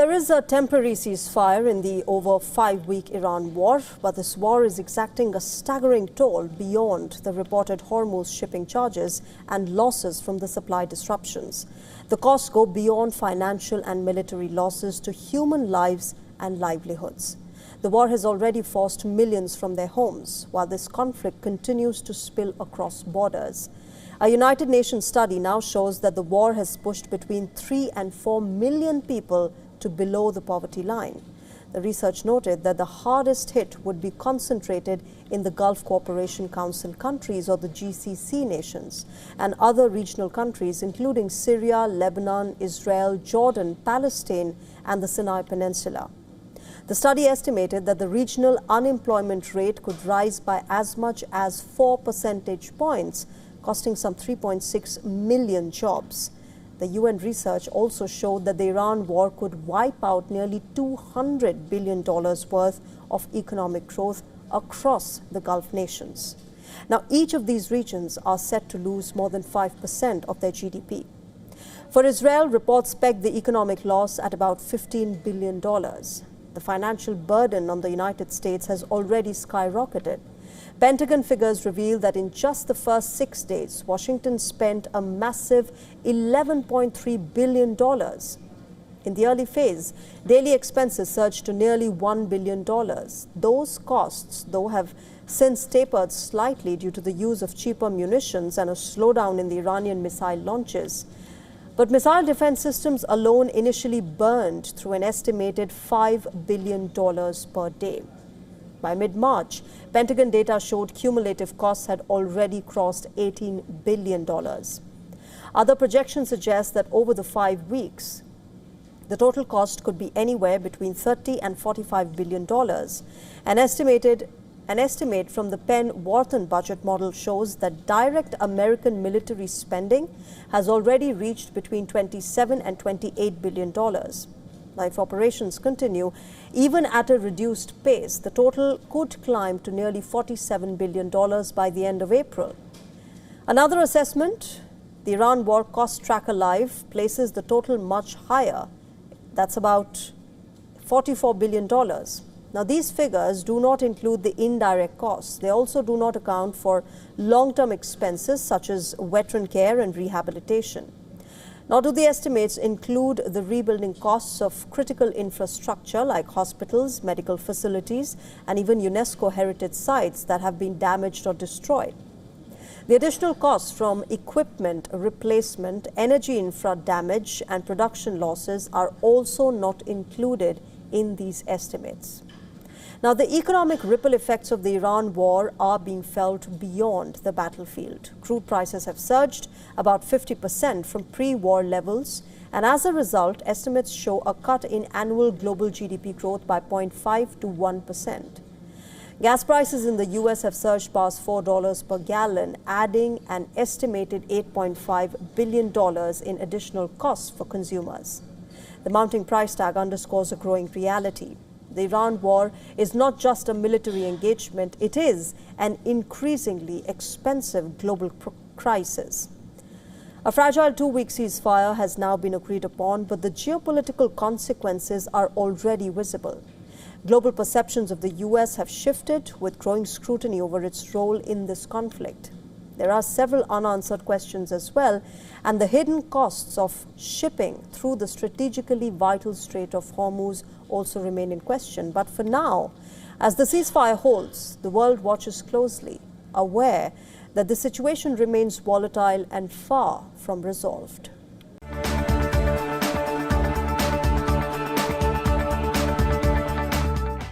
There is a temporary ceasefire in the over 5-week Iran war, but this war is exacting a staggering toll beyond the reported Hormuz shipping charges and losses from the supply disruptions. The costs go beyond financial and military losses to human lives and livelihoods. The war has already forced millions from their homes, while this conflict continues to spill across borders. A United Nations study now shows that the war has pushed between 3 and 4 million people to below the poverty line. The research noted that the hardest hit would be concentrated in the Gulf Cooperation Council countries, or the GCC nations, and other regional countries including Syria, Lebanon, Israel, Jordan, Palestine, and the Sinai Peninsula. The study estimated that the regional unemployment rate could rise by as much as 4 percentage points, costing some 3.6 million jobs. The UN research also showed that the Iran war could wipe out nearly $200 billion worth of economic growth across the Gulf nations. Now, each of these regions are set to lose more than 5% of their GDP. For Israel, reports peg the economic loss at about $15 billion. The financial burden on the United States has already skyrocketed. Pentagon figures reveal that in just the first 6 days, Washington spent a massive $11.3 billion. In the early phase, daily expenses surged to nearly $1 billion. Those costs, though, have since tapered slightly due to the use of cheaper munitions and a slowdown in the Iranian missile launches. But missile defense systems alone initially burned through an estimated $5 billion per day. By mid-March, Pentagon data showed cumulative costs had already crossed $18 billion. Other projections suggest that over the 5 weeks, the total cost could be anywhere between $30 and $45 billion. An estimate from the Penn-Wharton budget model shows that direct American military spending has already reached between $27 and $28 billion. Now, if operations continue, even at a reduced pace, the total could climb to nearly $47 billion by the end of April. Another assessment, the Iran War Cost Tracker Live, places the total much higher. That's about $44 billion. Now, these figures do not include the indirect costs. They also do not account for long-term expenses such as veteran care and rehabilitation. Nor do the estimates include the rebuilding costs of critical infrastructure like hospitals, medical facilities, and even UNESCO heritage sites that have been damaged or destroyed. The additional costs from equipment replacement, energy infra damage, and production losses are also not included in these estimates. Now, the economic ripple effects of the Iran war are being felt beyond the battlefield. Crude prices have surged about 50% from pre-war levels, and as a result, estimates show a cut in annual global GDP growth by 0.5 to 1%. Gas prices in the US have surged past $4 per gallon, adding an estimated $8.5 billion in additional costs for consumers. The mounting price tag underscores a growing reality. The Iran war is not just a military engagement, it is an increasingly expensive global crisis. A fragile 2-week ceasefire has now been agreed upon, but the geopolitical consequences are already visible. Global perceptions of the US have shifted, with growing scrutiny over its role in this conflict. There are several unanswered questions as well, and the hidden costs of shipping through the strategically vital Strait of Hormuz also remain in question. But for now, as the ceasefire holds, the world watches closely, aware that the situation remains volatile and far from resolved.